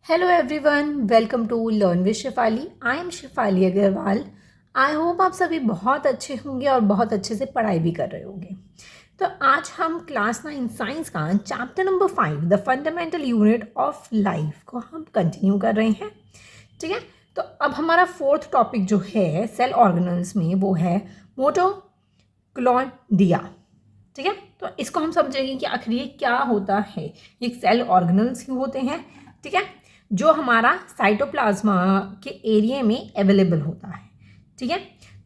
Hello everyone, welcome to learn with Shefali. I am Shefali Agarwal. I hope आप सभी बहुत अच्छे होंगे और बहुत अच्छे से पढ़ाई भी कर रहे होंगे। तो आज हम क्लास 9 साइंस का chapter number 5 the fundamental unit of life को हम कंटिन्यू कर रहे हैं। ठीक है, तो अब हमारा फोर्थ टॉपिक जो है सेल ऑर्गेनल्स में वो है मोटोकॉन्ड्रिया। ठीक है, तो इसको हम समझेंगे कि आखिर ये क्या होता है। ये सेल ऑर्गेनल्स ही होते हैं, ठीक है, जो हमारा साइटोप्लाज्मा के एरिया में अवेलेबल होता है। ठीक है,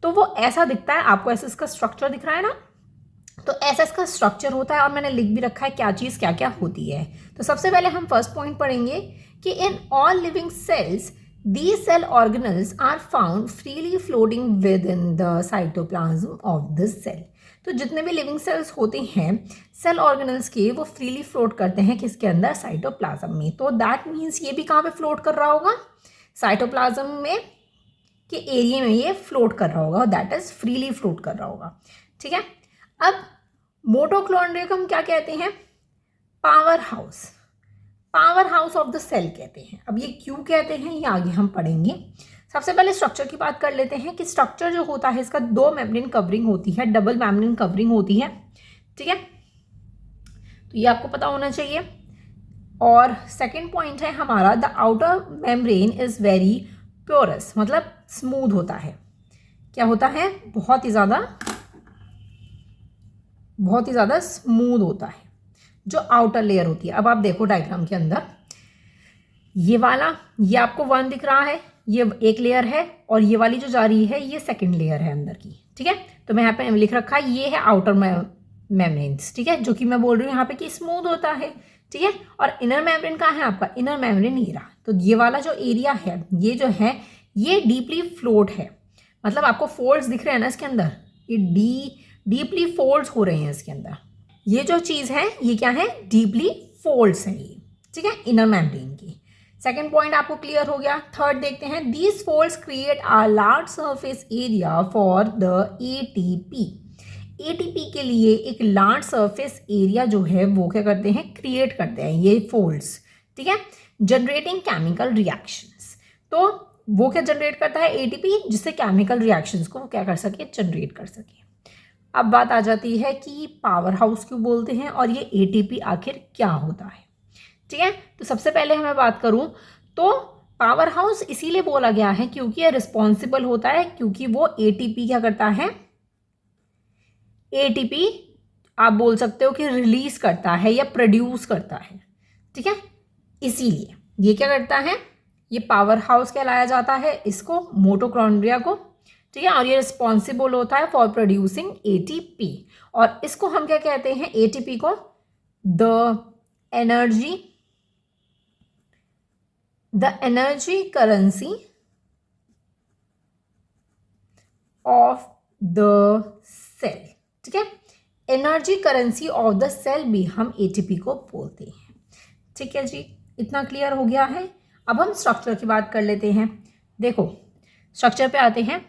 तो वो ऐसा दिखता है, आपको ऐसा इसका स्ट्रक्चर दिख रहा है ना, तो ऐसा इसका स्ट्रक्चर होता है और मैंने लिख भी रखा है क्या चीज़ क्या क्या होती है। तो सबसे पहले हम फर्स्ट पॉइंट पढ़ेंगे कि in all living cells these cell organelles are found freely floating within the cytoplasm of the cell। तो जितने भी लिविंग सेल्स होते हैं सेल ऑर्गेनल्स के, वो फ्रीली फ्लोट करते हैं किसके अंदर, साइटोप्लाज्म में। तो दैट मीन्स ये भी कहाँ पे फ्लोट कर रहा होगा, साइटोप्लाज्म में के एरिया में ये फ्लोट कर रहा होगा, दैट इज फ्रीली फ्लोट कर रहा होगा। ठीक है, अब मोटोकॉन्ड्रिया को हम क्या कहते हैं, powerhouse, powerhouse of the cell कहते हैं। अब ये क्यों कहते हैं ये आगे हम पढ़ेंगे। सबसे पहले स्ट्रक्चर की बात कर लेते हैं कि स्ट्रक्चर जो होता है इसका दो मेम्ब्रेन कवरिंग होती है, डबल मेम्ब्रेन कवरिंग होती है। ठीक है, तो ये आपको पता होना चाहिए। और सेकंड पॉइंट है हमारा the outer membrane is very porous, मतलब स्मूथ होता है। क्या होता है, बहुत ही ज़्यादा स्मूथ होता है जो आउटर लेयर होती है। अब आप देखो डायग्राम के अंदर ये वाला, ये आपको 1 दिख रहा है, ये एक लेयर है, और ये वाली जो जा रही है ये सेकंड लेयर है अंदर की। ठीक है, तो मैं यहाँ पे लिख रखा है ये है आउटर मेम्ब्रेन्स। ठीक है, जो कि मैं बोल रही हूँ यहाँ पे कि स्मूथ होता है। ठीक है, और इनर मेम्ब्रेन कहाँ है आपका, इनर मेम्ब्रेन ये रहा। तो ये वाला जो एरिया है ये जो है ये डीपली फ्लोट है, मतलब आपको फोल्ड्स दिख रहे हैं ना इसके अंदर, ये डीपली फोल्ड्स हो रहे हैं इसके अंदर। ये जो चीज़ है ये क्या है, डीपली फोल्ड्स है ये। ठीक है, इनर मेम्ब्रेन की। सेकेंड पॉइंट आपको क्लियर हो गया। थर्ड देखते हैं, these folds create a large surface area for the ATP. ATP के लिए एक लार्ज सरफेस एरिया जो है वो क्या करते हैं, क्रिएट करते हैं ये फोल्ड्स। ठीक है, जनरेटिंग केमिकल रिएक्शंस। तो वो क्या जनरेट करता है, एटीपी, जिससे केमिकल रिएक्शंस को वो क्या कर सके, जनरेट कर सके। अब बात आ जाती है कि पावर हाउस क्यों बोलते हैं और ये एटीपी आखिर क्या होता है। ठीक है, तो सबसे पहले मैं बात करूं तो पावर हाउस इसीलिए बोला गया है क्योंकि ये रिस्पॉन्सिबल होता है, क्योंकि वो एटीपी क्या करता है, एटीपी आप बोल सकते हो कि रिलीज करता है या प्रोड्यूस करता है। ठीक है, इसीलिए ये क्या करता है, ये पावर हाउस कहलाया जाता है इसको, मोटोकॉन्ड्रिया को। ठीक है, और ये रिस्पॉन्सिबल होता है फॉर प्रोड्यूसिंग एटीपी, और इसको हम क्या कहते हैं, एटीपी को the energy currency of the cell. ठीक है, energy currency of the cell भी हम एटीपी को बोलते हैं। ठीक है जी, इतना क्लियर हो गया है। अब हम स्ट्रक्चर की बात कर लेते हैं। देखो स्ट्रक्चर पे आते हैं।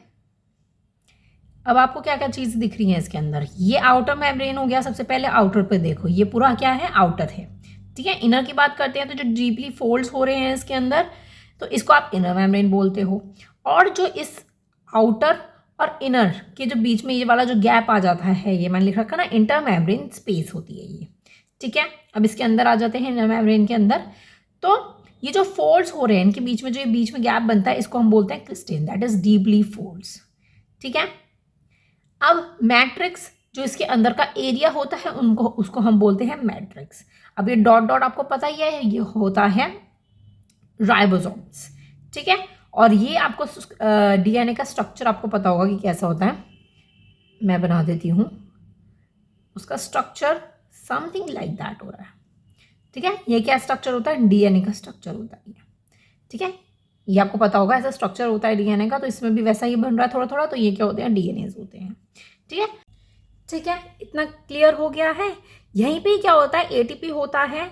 अब आपको क्या क्या चीज़ दिख रही है इसके अंदर, ये आउटर मेम्ब्रेन हो गया। सबसे पहले आउटर पे देखो, ये पूरा क्या है, आउटर है। ठीक है, इनर की बात करते हैं तो जो डीपली फोल्ड्स हो रहे हैं इसके अंदर, तो इसको आप इनर मेम्ब्रेन बोलते हो। और जो इस आउटर और इनर के जो बीच में ये वाला जो गैप आ जाता है, ये मैंने लिख रखा ना, इंटर मेम्ब्रेन स्पेस होती है ये। ठीक है, अब इसके अंदर आ जाते हैं इनर मेम्ब्रेन के अंदर। तो ये जो फोल्ड्स हो रहे हैं इनके बीच में, जो ये बीच में गैप बनता है, इसको हम बोलते हैं Kristen, that is deeply folds. ठीक है, अब मैट्रिक्स जो इसके अंदर का एरिया होता है उसको हम बोलते हैं मैट्रिक्स। अब ये डॉट डॉट आपको पता ही है, ये होता है राइबोसोम्स। ठीक है, और ये आपको डीएनए का स्ट्रक्चर आपको पता होगा कि कैसा होता है, मैं बना देती हूँ उसका स्ट्रक्चर, समथिंग लाइक दैट हो रहा है। ठीक है, ये क्या स्ट्रक्चर होता है, डीएनए का स्ट्रक्चर होता है। ठीक है, ये आपको पता होगा ऐसा स्ट्रक्चर होता है डीएनए का, तो इसमें भी वैसा ही बन रहा है थोड़ा थोड़ा। तो ये क्या होते हैं, डीएनएज होते हैं। ठीक है, ठीक है, इतना क्लियर हो गया है। यहीं पे क्या होता है, एटीपी होता है।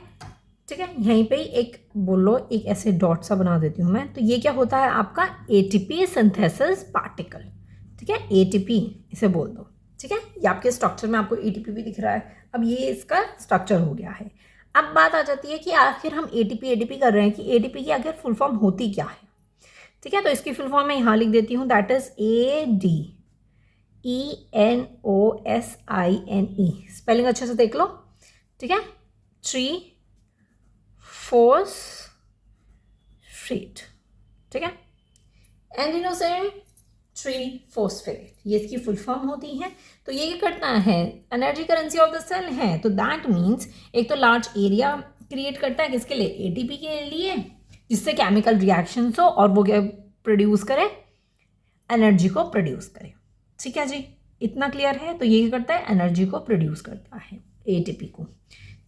ठीक है, यहीं पे एक बोलो, एक ऐसे डॉट सा बना देती हूँ मैं, तो ये क्या होता है आपका एटीपी सिंथेसिस पार्टिकल। ठीक है, एटीपी इसे बोल दो। ठीक है, ये आपके स्ट्रक्चर में आपको एटीपी भी दिख रहा है। अब ये इसका स्ट्रक्चर हो गया है। अब बात आ जाती है कि आखिर हम एटीपी कर रहे हैं कि एटीपी की आखिर फुल फॉर्म होती क्या है। ठीक है, तो इसकी फुल फॉर्म मैं यहाँ लिख देती हूँ, दैट इज ADENOSINE। स्पेलिंग अच्छे से देख लो। ठीक है, ट्री फोस्फेट। ठीक है, एंडिनोसिन ट्री फोस्फेट, ये इसकी फुल फॉर्म होती है। तो ये क्या करता है, energy currency of the cell है। तो दैट मीन्स एक तो लार्ज एरिया क्रिएट करता है किसके लिए, एटीपी के लिए, जिससे केमिकल रिएक्शंस हो और वो क्या प्रोड्यूस करे, एनर्जी को प्रोड्यूस करे। ठीक है जी, इतना क्लियर है। तो ये क्या करता है, एनर्जी को प्रोड्यूस करता है, एटीपी को।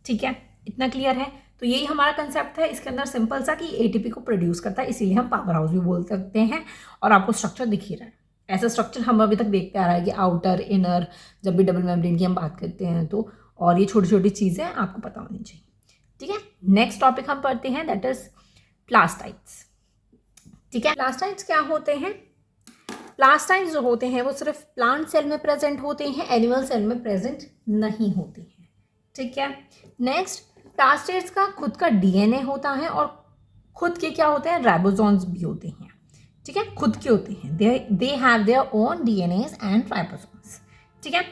ठीक है, इतना क्लियर है। तो यही हमारा कंसेप्ट है इसके अंदर, सिंपल सा, कि एटीपी को प्रोड्यूस करता है, इसीलिए हम पावर हाउस भी बोल सकते हैं। और आपको स्ट्रक्चर दिख ही रहा है, ऐसा स्ट्रक्चर हम अभी तक देखते आ रहा है कि आउटर इनर, जब भी डबल मेम्ब्रेन की हम बात करते हैं तो, और ये छोटी छोटी चीज़ें आपको पता होनी चाहिए। ठीक है, नेक्स्ट टॉपिक हम पढ़ते हैं, दैट इज प्लास्टाइड्स। ठीक है, प्लास्टाइड्स क्या होते हैं, प्लास्टाइड्स जो होते हैं वो सिर्फ प्लांट सेल में प्रेजेंट होते हैं, एनिमल सेल में प्रेजेंट नहीं होते हैं। ठीक है, नेक्स्ट, प्लास्टाइड्स का खुद का डीएनए होता है और खुद के क्या होते हैं, राइबोसोम्स भी होते हैं। ठीक है, खुद के होते हैं, they have their own DNAs and ribosomes. ठीक है,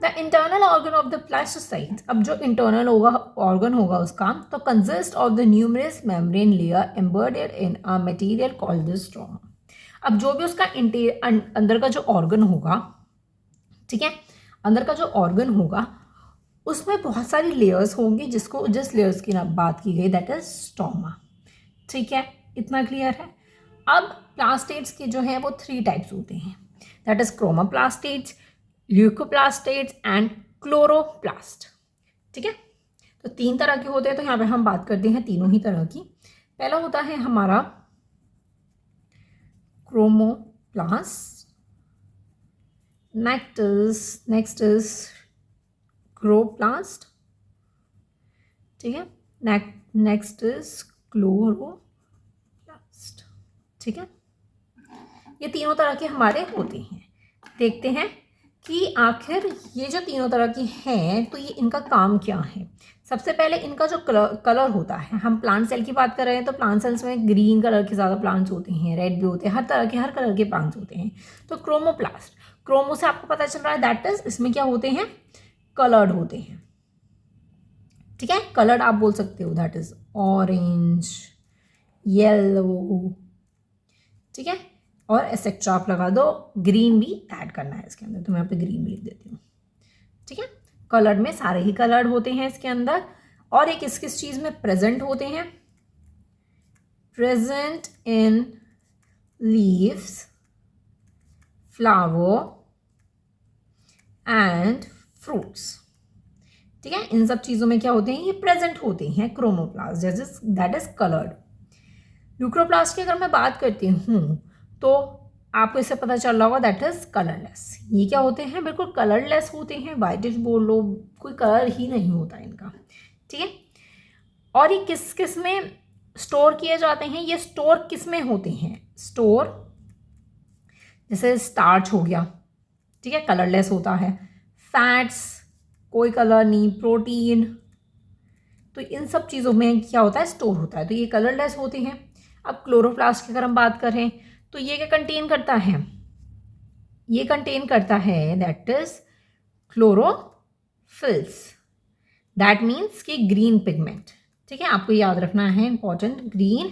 the internal organ of the plastocytes, अब जो इंटरनल होगा ऑर्गन होगा उसका, तो consist of the numerous membrane layer embedded in a material called the stroma. अब जो भी उसका अंदर का जो ऑर्गन होगा, ठीक है, अंदर का जो ऑर्गन होगा उसमें बहुत सारी लेयर्स होंगी, जिस लेयर्स की बात की गई दैट इज स्टोमा। ठीक है, इतना क्लियर है। अब प्लास्टेट्स के जो है वो 3 टाइप्स होते हैं, दैट इज क्रोमोप्लास्टेट्स, ल्यूकोप्लास्टेट्स एंड क्लोरोप्लास्ट। ठीक है, तो 3 तरह के होते हैं। तो यहाँ पे हम बात करते हैं तीनों ही तरह की। पहला होता है हमारा क्रोमोप्लास्ट, नेक्स्ट इज क्लोरोप्लास्ट। ठीक है, नेक्स्ट इज क्लोरोप्लास्ट। ठीक है, ये तीनों तरह के हमारे होते हैं। देखते हैं कि आखिर ये जो तीनों तरह की हैं तो ये इनका काम क्या है। सबसे पहले इनका जो कलर होता है, हम प्लांट सेल की बात कर रहे हैं तो प्लांट सेल्स में ग्रीन कलर के ज़्यादा प्लांट्स होते हैं, रेड भी होते हैं, हर कलर के प्लांट्स होते हैं। तो क्रोमोप्लास्ट, क्रोमो से आपको पता चल रहा है दैट इज, इसमें क्या होते हैं, कलर्ड होते हैं। ठीक है, कलर्ड आप बोल सकते हो, दैट इज ऑरेंज, येलो। ठीक है, और एक्सेट्रा आप लगा दो, ग्रीन भी ऐड करना है इसके अंदर, तो मैं यहाँ पे ग्रीन भी लिख देती हूँ। ठीक है, कलर्ड में सारे ही कलर्ड होते हैं इसके अंदर। और ये किस किस चीज़ में प्रेजेंट होते हैं, present in leaves, flower and fruits. ठीक है, इन सब चीज़ों में क्या होते हैं, ये प्रेजेंट होते हैं chromoplast, that is coloured. Leucoplast की अगर मैं बात करती हूँ तो आपको इससे पता चल रहा होगा दैट इज कलरलेस। ये क्या होते हैं, बिल्कुल कलरलेस होते हैं, वाइटिश बोल लो, कोई कलर ही नहीं होता इनका। ठीक है, और ये किस किस में स्टोर किए जाते हैं, ये स्टोर किस में होते हैं, स्टोर जैसे स्टार्च हो गया, ठीक है, कलरलेस होता है, फैट्स कोई कलर नहीं, प्रोटीन, तो इन सब चीज़ों में क्या होता है, स्टोर होता है, तो ये कलरलेस होते हैं। अब क्लोरोप्लास्ट की अगर हम बात करें तो ये क्या कंटेन करता है, ये कंटेन करता है that is chlorophylls, that means कि ग्रीन पिगमेंट। ठीक है, आपको याद रखना है, इंपॉर्टेंट, ग्रीन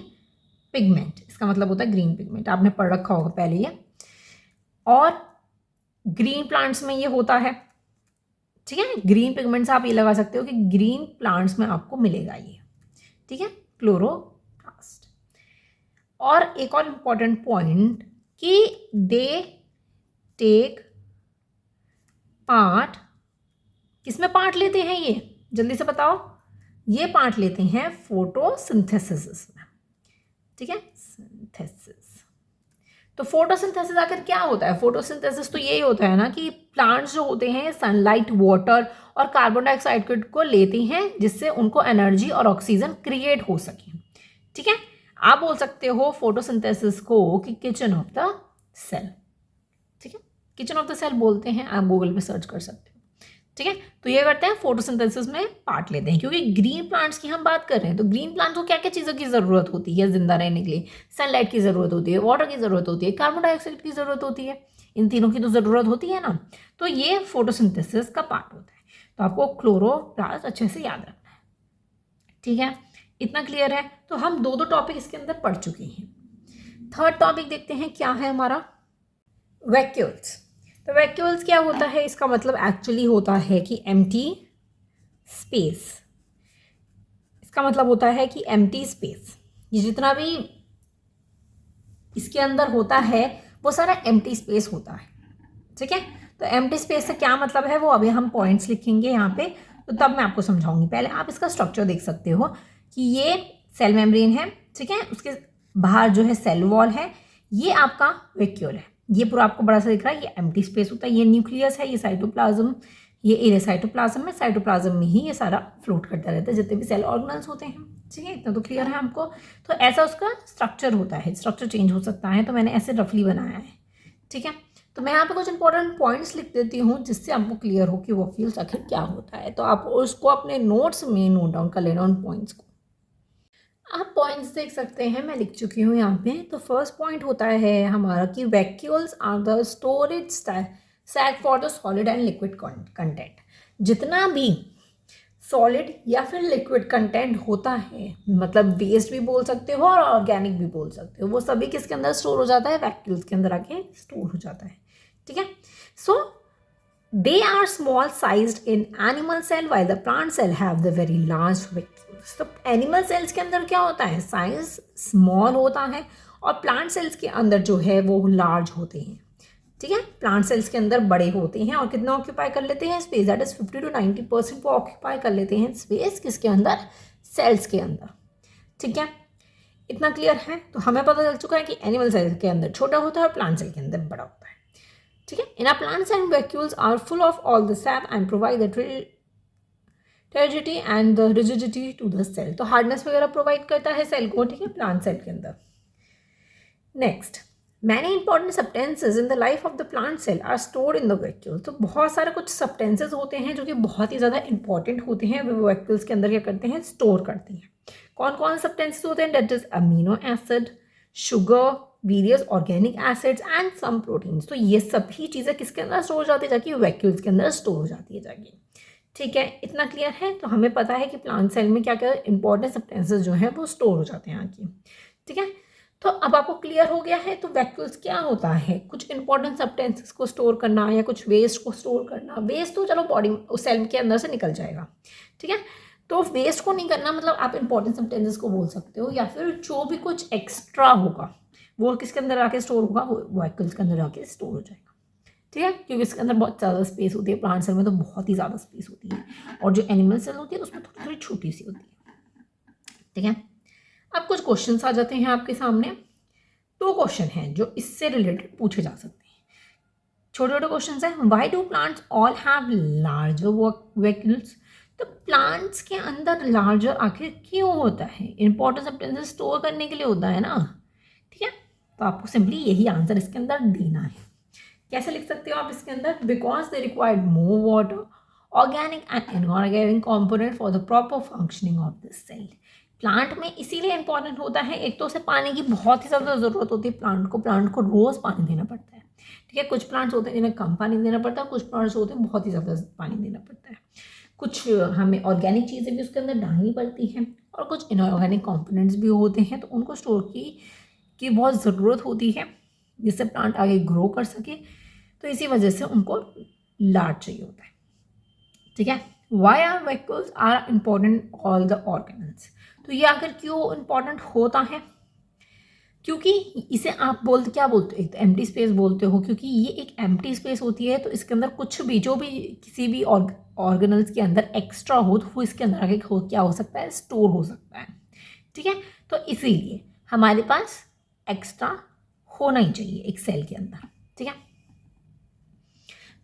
पिगमेंट, इसका मतलब होता है ग्रीन पिगमेंट, आपने पढ़ रखा होगा पहले ये। और ग्रीन प्लांट्स में ये होता है। ठीक है, ग्रीन पिगमेंट्स आप ये लगा सकते हो कि ग्रीन प्लांट्स में आपको मिलेगा ये। ठीक है, क्लोरोप्लास्ट। और एक और इम्पॉर्टेंट पॉइंट कि दे टेक पार्ट, किसमें पार्ट लेते हैं ये, जल्दी से बताओ, ये पार्ट लेते हैं फोटोसिंथेसिस में। ठीक है, सिंथेसिस। तो फोटोसिंथेसिस आखिर क्या होता है, फोटोसिंथेसिस तो यही होता है ना कि प्लांट्स जो होते हैं सनलाइट, वाटर और कार्बन डाइऑक्साइड को लेते हैं, जिससे उनको एनर्जी और ऑक्सीजन क्रिएट हो सके। ठीक है, आप बोल सकते हो फोटोसिंथेसिस को कि किचन ऑफ द सेल। ठीक है, किचन ऑफ द सेल बोलते हैं, आप गूगल पे सर्च कर सकते हो। ठीक है। तो ये करते हैं फोटोसिंथेसिस में पार्ट लेते हैं, क्योंकि ग्रीन प्लांट्स की हम बात कर रहे हैं तो ग्रीन प्लांट्स को क्या क्या चीज़ों की ज़रूरत होती है जिंदा रहने के लिए? सनलाइट की ज़रूरत होती है, वाटर की ज़रूरत होती है, कार्बन डाइऑक्साइड की ज़रूरत होती है, इन तीनों की तो ज़रूरत होती है ना। तो ये फोटोसिंथेसिस का पार्ट होता है। तो आपको क्लोरोप्लास्ट अच्छे से याद रखना है, ठीक है। इतना क्लियर है। तो हम दो टॉपिक इसके अंदर पढ़ चुके हैं। थर्ड टॉपिक देखते हैं क्या है हमारा, वैक्यूल्स। तो वैक्यूल्स क्या होता है? इसका मतलब एक्चुअली होता है कि एम्प्टी स्पेस। इसका मतलब होता है कि एम्प्टी स्पेस, ये जितना भी इसके अंदर होता है वो सारा एम्प्टी स्पेस होता है, ठीक है। तो एम्प्टी स्पेस से क्या मतलब है वो अभी हम पॉइंट्स लिखेंगे यहाँ पे, तो तब मैं आपको समझाऊंगी। पहले आप इसका स्ट्रक्चर देख सकते हो कि ये सेल मेम्ब्रेन है, ठीक है, उसके बाहर जो है सेल वॉल है, ये आपका वैक्यूल है। ये पूरा आपको बड़ा सा दिख रहा है, ये एम्प्टी स्पेस होता है, ये न्यूक्लियस है, ये साइटोप्लाज्म, ये एरिया साइटोप्लाज्म में, साइटोप्लाज्म में ही ये सारा फ्लोट करता रहता है, जितने भी सेल ऑर्गेनल्स होते हैं, ठीक है। इतना तो क्लियर है हमको। तो ऐसा उसका स्ट्रक्चर होता है, स्ट्रक्चर चेंज हो सकता है, तो मैंने ऐसे रफली बनाया है, ठीक है। तो मैं यहाँ पे कुछ इंपॉर्टेंट पॉइंट्स लिख देती हूँ जिससे आपको क्लियर हो कि वैक्यूल्स आखिर क्या होता है। तो आप उसको अपने नोट्स में नोट डाउन कर लेना उन पॉइंट्स को। आप पॉइंट्स देख सकते हैं, मैं लिख चुकी हूँ यहाँ पे। तो फर्स्ट पॉइंट होता है हमारा कि vacuoles are the storage sac for the solid and liquid content. जितना भी सॉलिड या फिर लिक्विड कंटेंट होता है, मतलब वेस्ट भी बोल सकते हो और ऑर्गेनिक भी बोल सकते हो, वो सभी किसके अंदर स्टोर हो जाता है? वैक्यूल्स के अंदर आके स्टोर हो जाता है, ठीक है। सो they are small sized in animal cell while the plant cell have the very large vacuoles। तो एनिमल सेल्स के अंदर क्या होता है? साइज स्मॉल होता है, और प्लांट सेल्स के अंदर जो है वो लार्ज होते हैं, ठीक है। प्लांट सेल्स के अंदर बड़े होते हैं और कितना ऑक्यूपाई कर लेते हैं स्पेस? दैट इज 50 to 90% वो ऑक्यूपाई कर लेते हैं स्पेस किसके अंदर? सेल्स के अंदर, ठीक है। इतना क्लियर है। तो हमें पता चल चुका है कि एनिमल सेल के अंदर छोटा होता है और प्लांट सेल के अंदर बड़ा होता है, ठीक है। In our plants and vacuoles are full of all the sap and provide the turgidity and the rigidity to the cell. तो हार्डनेस वगैरह प्रोवाइड करता है सेल को, ठीक है, प्लांट सेल के अंदर। Next, many important substances in the life of the plant cell are stored in the vacuole. तो बहुत सारे कुछ सब्सटेंसेज होते हैं जो कि बहुत ही ज़्यादा इंपॉर्टेंट होते हैं, वो वैक्यूल्स के अंदर क्या करते हैं? स्टोर करते हैं। कौन कौन सब्सटेंसेज होते हैं? That is amino acid, sugar, various organic acids and some proteins. तो ये सभी चीज़ें किसके अंदर स्टोर हो जाती है? जाके वैक्यूल्स के अंदर स्टोर हो जाती है जाके, ठीक है। इतना क्लियर है। तो हमें पता है कि प्लांट सेल में क्या क्या इंपॉर्टेंट सब्सटेंसेज जो है वो स्टोर हो जाते हैं आके, ठीक है। तो अब आपको क्लियर हो गया है। तो वैक्यूल्स क्या होता है? कुछ इंपॉर्टेंट सब्सटेंसेस को स्टोर करना या कुछ वेस्ट को स्टोर करना। वेस्ट तो चलो बॉडी सेल के अंदर से निकल जाएगा, ठीक है। तो वेस्ट को नहीं करना, मतलब आप इंपॉर्टेंट सब्सटेंसेस को बोल सकते हो, या फिर जो भी कुछ एक्स्ट्रा होगा वो किसके अंदर आके स्टोर होगा? वो वैक्यूल्स के अंदर आके स्टोर हो जाएगा, ठीक है। क्योंकि इसके अंदर बहुत ज़्यादा स्पेस होती है, प्लांट सेल में तो बहुत ही ज़्यादा स्पेस होती है, और जो एनिमल सेल होती है उसमें थोड़ी थोड़ी छोटी सी होती है, ठीक है। अब कुछ क्वेश्चंस आ जाते हैं आपके सामने। दो क्वेश्चन हैं जो इससे रिलेटेड पूछे जा सकते हैं, छोटे छोटे क्वेश्चन हैं। Why do plants all have larger vacuoles? तो प्लांट्स के अंदर लार्जर आखिर क्यों होता है? इंपॉर्टेंट सब्सटेंसेस स्टोर करने के लिए होता है ना, ठीक है। तो आपको सिंपली यही आंसर इसके अंदर देना है। कैसे लिख सकते हो आप इसके अंदर? Because they required more water, organic and inorganic component for the proper functioning of the cell. Plant में इसीलिए इंपॉर्टेंट होता है, एक तो उसे पानी की बहुत ही ज़्यादा ज़रूरत होती है प्लांट को रोज़ पानी देना पड़ता है, ठीक है। कुछ प्लांट्स होते हैं जिन्हें कम पानी देना पड़ता है, कुछ प्लांट्स होते हैं बहुत ही ज़्यादा पानी देना पड़ता है। कुछ हमें ऑर्गेनिक चीज़ें भी उसके अंदर डालनी पड़ती हैं, और कुछ इनऑर्गेनिक कॉम्पोनेंट्स भी होते हैं, तो उनको स्टोर की बहुत ज़रूरत होती है जिससे प्लांट आगे ग्रो कर सके। तो इसी वजह से उनको लार्ज चाहिए होता है, ठीक है। Why are vacuoles are important all the organelles? तो ये आखिर क्यों इम्पॉर्टेंट होता है? क्योंकि इसे आप क्या बोलते हो? एक तो एम्प्टी स्पेस बोलते हो, क्योंकि ये एक एम्प्टी स्पेस होती है, तो इसके अंदर कुछ भी जो भी किसी भी ऑर्गेनल्स के अंदर एक्स्ट्रा हो तो वो इसके अंदर आगे क्या हो सकता है? स्टोर हो सकता है, ठीक है। तो इसीलिए हमारे पास एक्स्ट्रा होना ही चाहिए एक सेल के अंदर, ठीक है।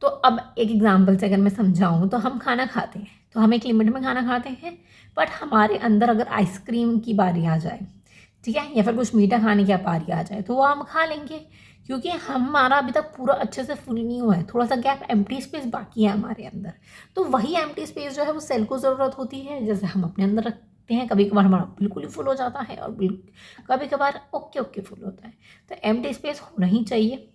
तो अब एक एग्जाम्पल से अगर मैं समझाऊँ, तो हम खाना खाते हैं, तो हम एक लिमिट में खाना खाते हैं, बट हमारे अंदर अगर आइसक्रीम की बारी आ जाए, ठीक है, या फिर कुछ मीठा खाने की बारी आ जाए, तो वो हम खा लेंगे, क्योंकि हमारा अभी तक पूरा अच्छे से फुल नहीं हुआ है, थोड़ा सा गैप एम्प्टी स्पेस बाकी है हमारे अंदर। तो वही एम्प्टी स्पेस जो है वो सेल को ज़रूरत होती है, जैसे हम अपने अंदर रखते हैं। कभी कभार हमारा बिल्कुल ही फुल हो जाता है और कभी कभार ओके ओके फुल होता है। तो एम्प्टी स्पेस होना ही चाहिए,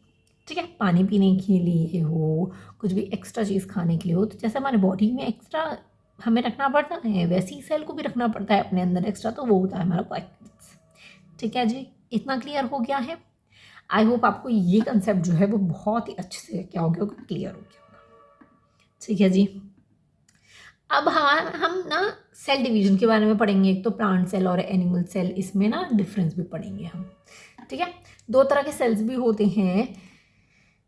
ठीक है। पानी पीने के लिए हो, कुछ भी एक्स्ट्रा चीज़ खाने के लिए हो, तो जैसे हमारे बॉडी में एक्स्ट्रा हमें रखना पड़ता है, वैसे ही सेल को भी रखना पड़ता है अपने अंदर एक्स्ट्रा, तो वो होता है हमारा वाइटमिन्स। ठीक है जी, इतना क्लियर हो गया है। आई होप आपको ये कंसेप्ट जो है वो बहुत ही अच्छे से क्या हो गया होगा, क्लियर हो गया होगा। ठीक है जी। अब हम ना सेल डिवीजन के बारे में पढ़ेंगे। एक तो प्लांट सेल और एनिमल सेल, इसमें ना डिफरेंस भी पढ़ेंगे हम, ठीक है। दो तरह के सेल्स भी होते हैं,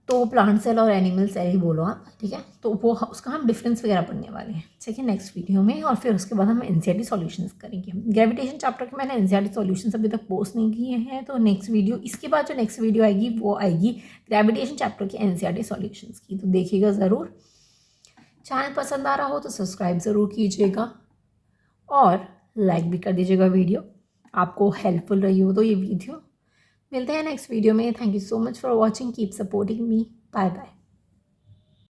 तो प्लांट सेल और एनिमल सेल ही बोलो आप, ठीक है। तो वो उसका हम डिफरेंस वगैरह पढ़ने वाले हैं, ठीक है, नेक्स्ट वीडियो में। और फिर उसके बाद हम एनसीईआरटी सॉल्यूशंस करेंगे। ग्रेविटेशन चैप्टर के मैंने एनसीईआरटी सॉल्यूशंस अभी तक पोस्ट नहीं किए हैं, तो नेक्स्ट वीडियो, इसके बाद जो नेक्स्ट वीडियो आएगी वो आएगी ग्रेविटेशन चैप्टर की एनसीईआरटी सॉल्यूशंस की, तो देखिएगा ज़रूर। चैनल पसंद आ रहा हो तो सब्सक्राइब ज़रूर कीजिएगा और लाइक भी कर दीजिएगा वीडियो, आपको हेल्पफुल रही हो तो ये वीडियो। मिलते हैं नेक्स्ट वीडियो में। Thank you so much for watching, keep supporting me, bye bye.